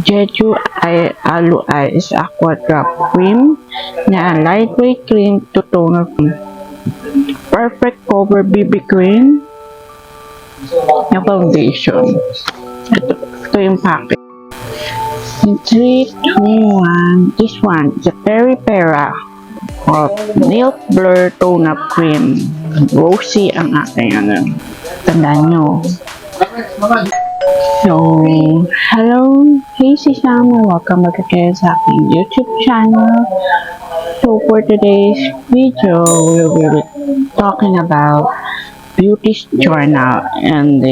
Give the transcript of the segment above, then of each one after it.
Jeju Aloe Eyes Aqua Drop Cream na lightweight cream to toner cream. Perfect cover BB cream na foundation. Ito yung package. In 3, 2, 1, this one, the Peri-Pera of Milk Blur Tone Up Cream. Rosy ang aking tandaan nyo. So, hello, hey si Sama, welcome back again sa aking YouTube channel. So, for today's video, we will be talking about Beauty's Journal and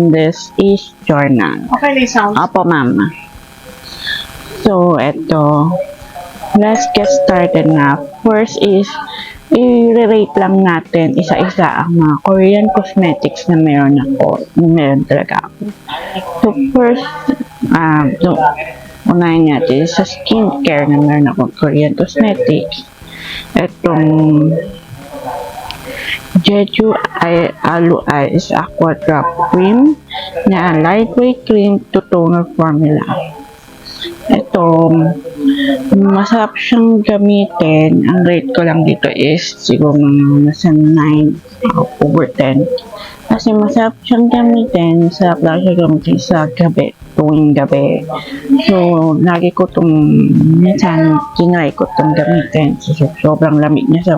this is Journal. Okay, sounds. Apo, mama. So, eto, let's get started na. First is, i-rate lang natin isa-isa ang mga Korean cosmetics na meron talaga ako. So, first, unahin natin sa skincare na meron ako Korean cosmetics. Etong Jeju Aloe Eyes Aqua Drop Cream na lightweight cream to toner formula. Ito, masarap siyang gamitin. Ang rate ko lang dito is siguro nasa 9 over 10. Kasi masarap siyang gamitin. Masarap lang siya gamitin sa gabi, tuwing gabi. So, lagi ko minsan tinry ko itong gamitin. So, sobrang lamig niya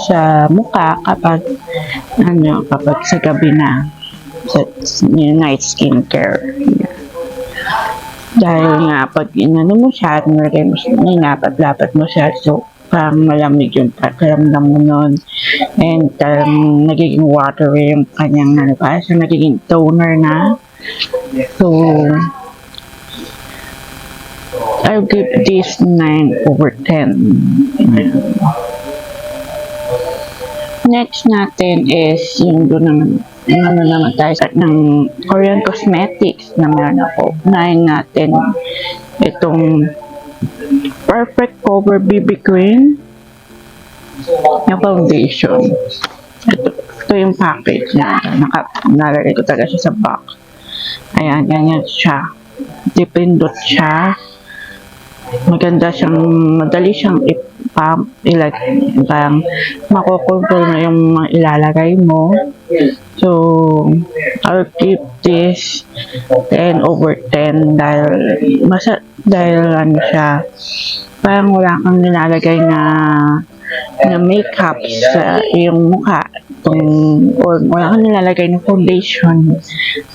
sa mukha kapag sa gabi na. Sa night skincare. Dahil nga, pag inano mo siya, lapat mo siya, so, parang malamig yung pakiramdam mo nun. And, nagiging watery yung kanyang, so, nagiging toner na. So, I'll give this 9 over 10. Next natin is, yung doon naman tayo ng Korean cosmetics na meron ako. Unahin natin itong Perfect Cover BB Cream na foundation. Ito yung package niya. Nalagay ko talaga siya sa box. Ayan, ganyan siya. Dipindot siya. Maganda siyang, madali siyang parang makokontrol na yung mga ilalagay mo. So, I'll keep this 10 over 10 dahil ano siya, parang wala kang nilalagay na makeup sa iyong mukha, or wala kang nilalagay na foundation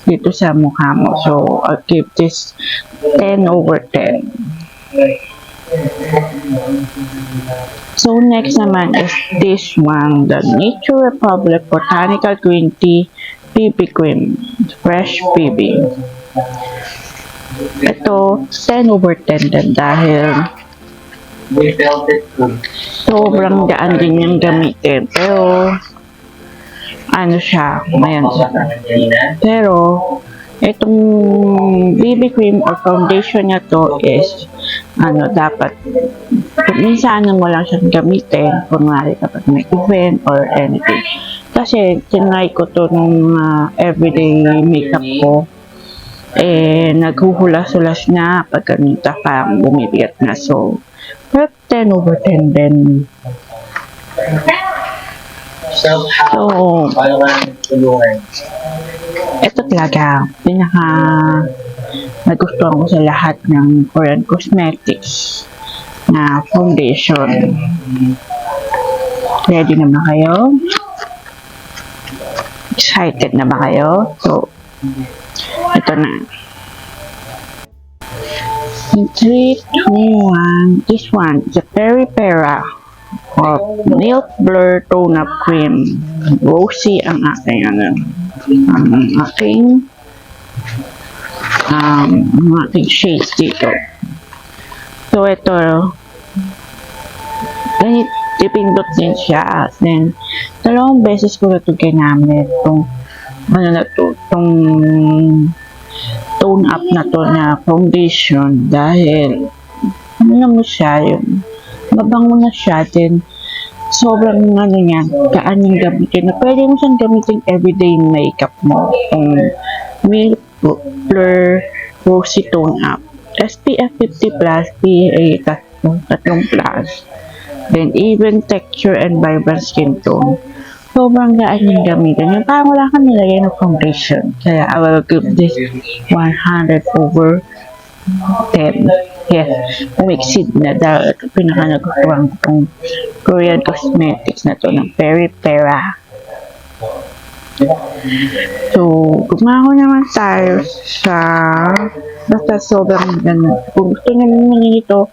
dito sa mukha mo. So, I'll keep this 10 over 10. So, next naman is this one, the Nature Republic Botanical Green Tea BB Cream, Fresh BB. Ito, 10 over 10 din dahil sobrang gaan din yung gamitin. Pero, ano siya, pero, itong BB cream or foundation niya to is dapat minsan mo lang siyang gamitin kunwari kapag may event or anything. Kasi tinry ko to nung everyday makeup ko, naghuhulas-hulas na pag ganita, parang bumibigat na. So, 10 over 10 din. So, ito talaga, nagustuhan ko sa lahat ng Korean cosmetics na foundation. Ready na ba kayo? Excited na ba kayo? So, ito na. In 3, 2, 1, this one, the Peri-Pera of Milk Blur Tone Up Cream. Rosy ang aking shades dito. So, ito, dipindot din siya. Then, 2 beses ko ito ginamit. Itong tone up na to na foundation dahil mabango na siya, din sobrang niya, gaan yung gamitin na pwede mo siyang gamitin everyday makeup mo. Milk Blur Rosy Tone Up. SPF 50+, PA 3+. Then, even texture and vibrant skin tone. Sobrang gaan yung gamitin. Yung parang wala kang nilagay ng foundation. Kaya, I will give this 100/10. Yes, umexceed na dahil ito pinaka-nagustuhan kong Korean cosmetics na to ng Peripera. So, gumawa naman tayo sa basta sobrang ganda. Kung gusto nyo naman ito,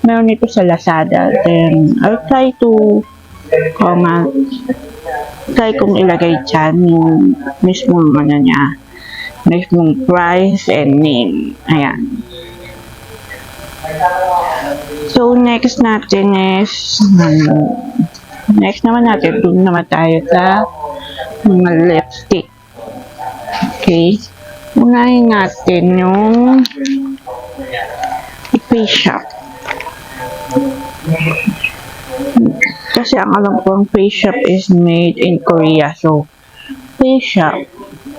meron ito sa Lazada. Then, I'll try to try kong ilagay dyan yung mismong ano niya, mismong price and name. Ayan. So, next natin is next naman natin, doon naman tayo sa mga lipstick. Okay. Unahin natin yung Face Shop. Kasi ang alam ko, ang Face Shop is made in Korea. So, Face Shop,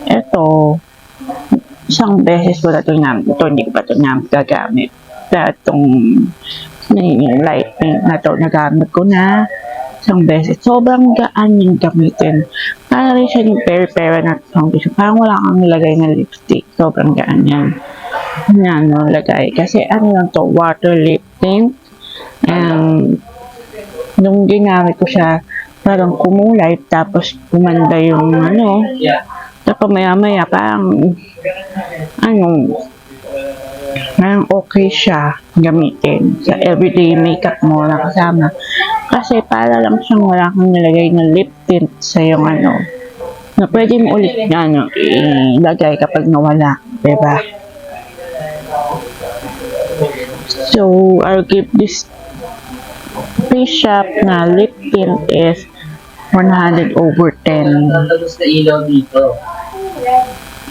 ito, isang beses ko na ito namin. Ito, hindi ko pa ito namin gagamit. Kaya itong light pink na ito, nagamit ko na isang beses. Sobrang gaan yung gamitin. Para rin siya yung Peripera na foundation. Parang wala kang nilagay na lipstick. Sobrang gaan yan. Yan, nilagay. Kasi ano lang to, water lip tint. And, nung ginamit ko siya, parang kumulay, tapos kumanda yung ano, tapos maya-maya, parang okay siya gamitin sa everyday makeup mo na kasama. Kasi para lang siyang wala kang nilagay na lip tint sa yung ano, na pwede mo ulit na ilagay kapag nawala, diba? So, I'll give this Face Shop na lip tint is 100/10.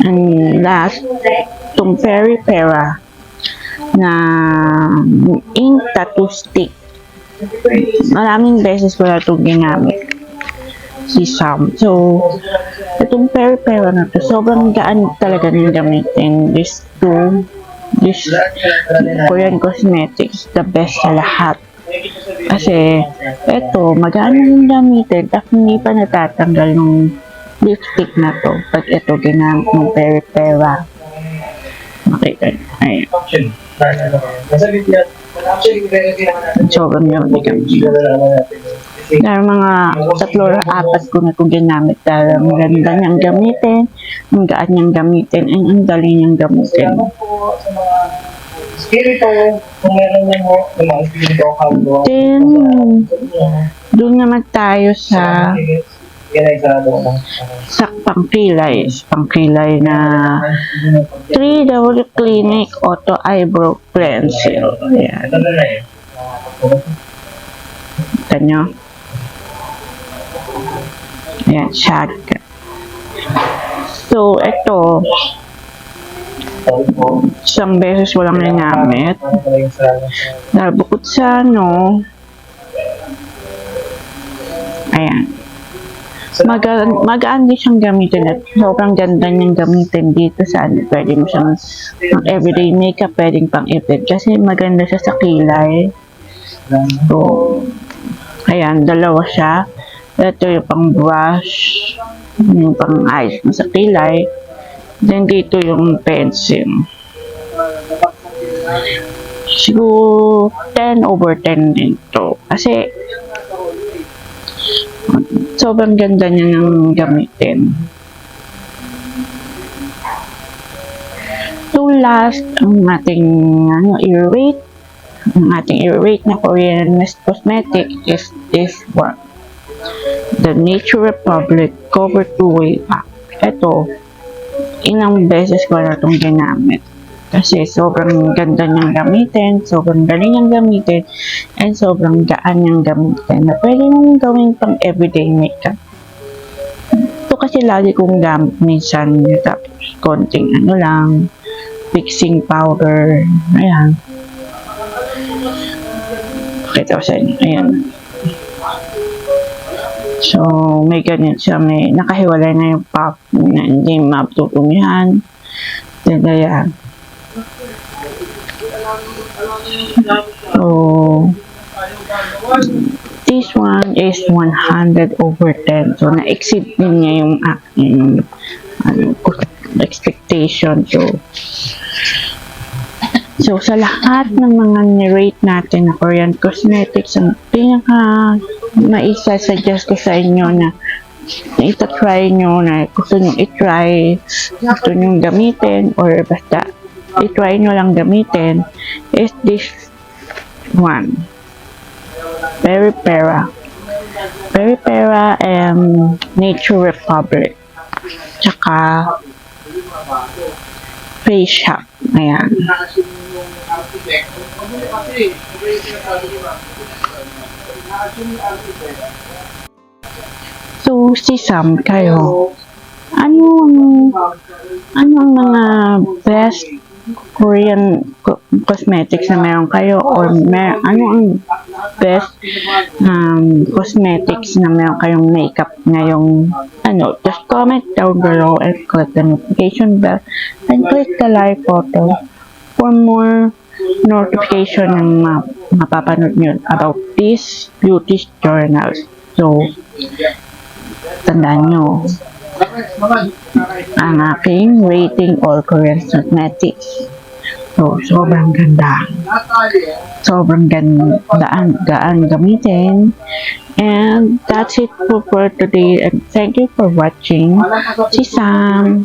And last, itong Peripera na ink tattoo stick. Maraming beses ko na itong ginamit. Si Sam. So, itong Peripera na to, sobrang gaan talaga nyung gamitin. This Korean cosmetics, the best sa lahat. Kasi, eto, magaan yung gamitin, tapos hindi pa natatanggal yung lipstick na to pag ito ginamit ng Peripera. Makita nyo. Ayan. Sobrang yung gamitin. Dahil mga 3 or 4 ko na itong ginamit dahil ang ganda niyang gamitin, ang gaan niyang gamitin, and ang dali niyang gamitin. Then, doon naman tayo sa pangkilay na 3W Clinic Auto Eyebrow Pencil. Ayan. Ito nyo. Ayan, shotgun. So, ito, isang beses walang nangamit. Dahil bukod sa ano, ayan, magaan din siyang gamitin at sobrang ganda niyang gamitin dito sa ano. Pwede mo siyang pang everyday makeup, pwedeng pang event kasi maganda siya sa kilay. So, ayan, dalawa siya. Ito yung pang brush, yung pang eyes mo sa kilay. Then dito yung pencil. Siguro 10/10 din to. Kasi sobrang ganda niya ng gamitin. So last, ang ating i-rate. Ang ating i-rate na Korean cosmetic is this one. The Nature Republic Cover 2-Way Pack. Ito, ilang beses ko na itong ginamit. Kasi sobrang ganda niyang gamitin, sobrang galing niyang gamitin, and sobrang gaan niyang gamitin na pwede mong gawin pang everyday makeup. Ito kasi lagi kong gamit minsan, tapos konting ano lang, fixing powder, ayan. Pakita ko sa inyo, ayan. So, may ganyan siya, may nakahiwalay na yung pop na hindi matutumihan. Then, ayan. So, this one is 100/10. So, na-exceed din niya yung aking expectation. So, sa lahat ng mga ni-rate natin na Korean cosmetics, ang pinaka maisa-suggest ko sa inyo na ita-try nyo, na gusto nyo i-try, gusto nyo gamitin, or basta i-try nyo lang gamitin, is this one. Peripera. Peripera and Nature Republic. Tsaka Face Shop. Ayan. So, sisam kayo. Ano ang mga best Korean cosmetics na meron kayo, or ano ang best cosmetics na meron kayong makeup ngayong just comment down below and click the notification bell and click the like button for more notification ng mapapanood nyo about these beauty journals. So, tandaan nyo, ang aking rating all Korean cosmetics. So, sobrang ganda. Sobrang gaan gamitin. And that's it for today. And thank you for watching. Si Sam.